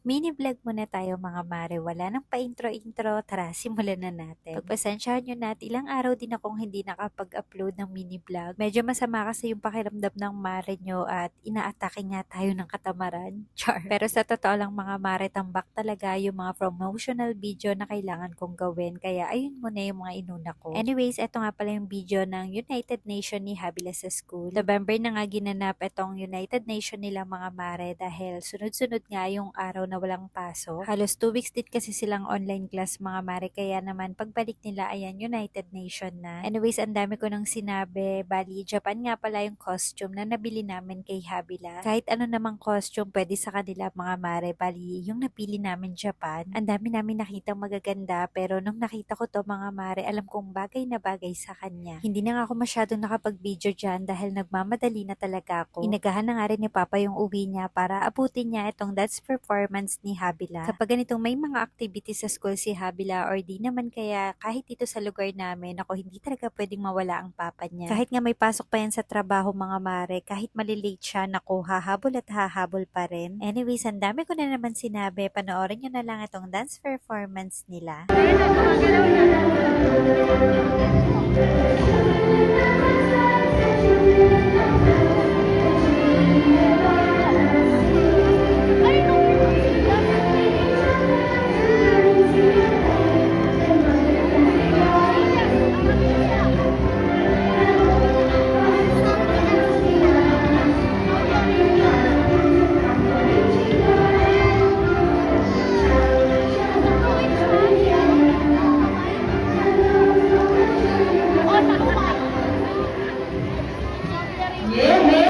Mini vlog muna tayo mga mare, wala nang pa-intro-intro, tara simulan na natin. Pagpasensyahan nyo na at ilang araw din akong hindi nakapag-upload ng mini vlog. Medyo masama kasi yung pakiramdam ng mare nyo at inaatake nga tayo ng katamaran. Char. Pero sa totoo lang mga mare, tambak talaga yung mga promotional video na kailangan kong gawin. Kaya ayun muna yung mga inuna ko. Anyways, eto nga pala yung video ng United Nation ni Habila sa school. November na nga ginanap itong United Nation nila mga mare dahil sunod-sunod nga yung araw na walang pasok. Halos 2 weeks din kasi silang online class mga mare, kaya naman pagbalik nila ayan United Nation na. Anyways, ang dami ko nang sinabi, bali Japan nga pala yung costume na nabili namin kay Habila. Kahit ano namang costume pwede sa kanila mga mare, bali yung napili namin Japan. Ang dami namin nakitang magaganda pero nung nakita ko to mga mare, alam kong bagay na bagay sa kanya. Hindi na nga ako masyadong nakapag-video dyan dahil nagmamadali na talaga ako. Inagahan na nga rin ni Papa yung uwi niya para abutin niya itong dance performance ni Habila. Kapag ganitong may mga activities sa school si Habila or di naman kaya kahit dito sa lugar namin, ako hindi talaga pwedeng mawala ang papa niya. Kahit nga may pasok pa yan sa trabaho mga mare, kahit malilate siya, naku, hahabol at hahabol pa rin. Anyways, ang dami ko na naman sinabi, panoorin nyo na lang itong dance performance nila.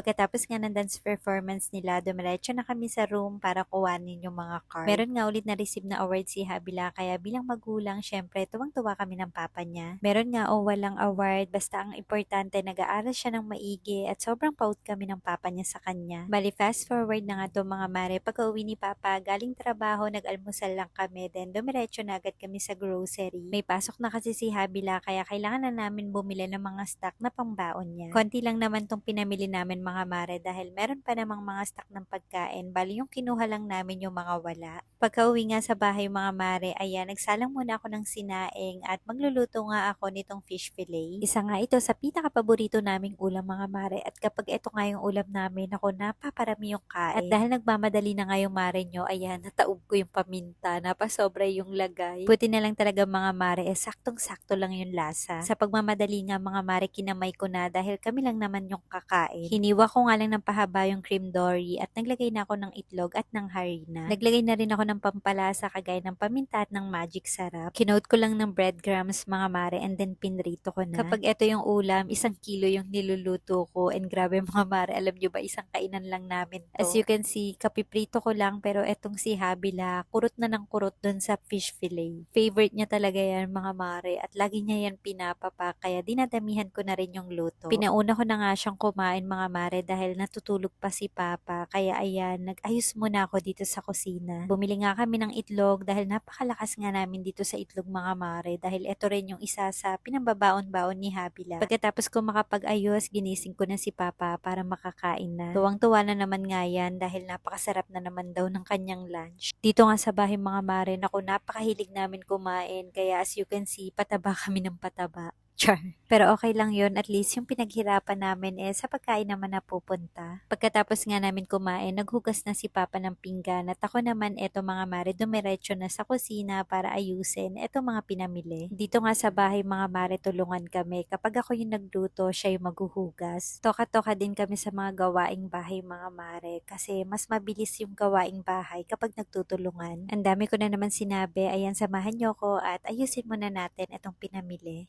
Pagkatapos nga ng dance performance nila, dumiretso na kami sa room para kuhanin yung mga card. Meron nga ulit na receive na award si Habila, kaya bilang magulang, syempre tuwang-tuwa kami ng papa niya. Meron nga o walang award, basta ang importante nag-aaral siya ng maigi at sobrang proud kami ng papa niya sa kanya. Bali fast forward na nga to mga mare, pagka-uwi ni papa, galing trabaho, nag-almusal lang kami, then dumiretso na agad kami sa grocery. May pasok na kasi si Habila, kaya kailangan na namin bumili ng mga stock na pangbaon niya. Konti lang naman tong pinamili namin mga mare dahil meron pa namang mga stock ng pagkain, bali yung kinuha lang namin yung mga wala. Pagka-uwi nga sa bahay mga mare, ayan, nagsalang muna ako ng sinaing at magluluto nga ako nitong fish fillet. Isa nga ito sa pinaka-paborito naming ulam mga mare at kapag ito nga yung ulam namin, ako napaparami yung kain. At dahil nagmamadali na nga yung mare nyo, ayan, nataob ko yung paminta, napasobra yung lagay. Buti na lang talaga mga mare, saktong-sakto lang yung lasa. Sa pagmamadali nga mga mare, kinamay ko na dahil kami lang naman yung kakain. Hiniwa ko nga lang ng pahaba yung cream dory at naglagay na ako ng itlog at ng harina. Naglagay na rin ako ng pampalasa kagaya ng paminta at ng magic sarap. Kinoat ko lang ng breadcrumbs mga mare and then pinrito ko na. Kapag ito yung ulam, 1 kilo yung niluluto ko and grabe mga mare, alam nyo ba, isang kainan lang namin to. As you can see, kapiprito ko lang pero etong si Habila, kurot na ng kurot dun sa fish fillet. Favorite niya talaga yan mga mare at lagi niya yan pinapapa kaya dinadamihan ko na rin yung luto. Pinauna ko na nga siyang kumain mga mare dahil natutulog pa si Papa. Kaya ayan, nag-ayos muna ako dito sa kusina. Bumili nga kami ng itlog dahil napakalakas nga namin dito sa itlog mga mare dahil ito rin yung isa sa pinambabaon-baon ni Habila. Pagkatapos ko makapag-ayos, ginising ko na si Papa para makakain na. Tuwang-tuwa na naman nga yan dahil napakasarap na naman daw ng kanyang lunch. Dito nga sa bahay mga mare, naku, napakahilig namin kumain kaya as you can see, pataba kami ng pataba. Char. Pero okay lang yun, at least yung pinaghirapan namin sa pagkain naman napupunta. Pagkatapos nga namin kumain, naghugas na si Papa ng pinggan at ako naman eto mga mare, dumiretso na sa kusina para ayusin eto mga pinamili. Dito nga sa bahay mga mare, tulungan kami. Kapag ako yung nagluto, siya yung maghuhugas. Toka-toka din kami sa mga gawaing bahay mga mare kasi mas mabilis yung gawaing bahay kapag nagtutulungan. Ang dami ko na naman sinabi, ayan, samahan nyo ko at ayusin muna natin itong pinamili.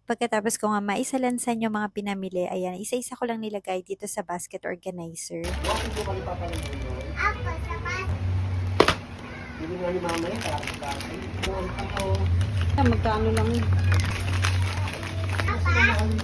Pagkatapos ko nga maisalansan yung mga pinamili, ayan, isa-isa ko lang nilagay dito sa basket organizer. Bakit mo kami papalagay yun? Ako, sa basket. Hindi nga ni mama yan, bakit? Buwan ako. Magkano lang yun? Mama,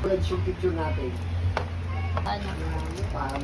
Let's shoot picture natin. Ano? Para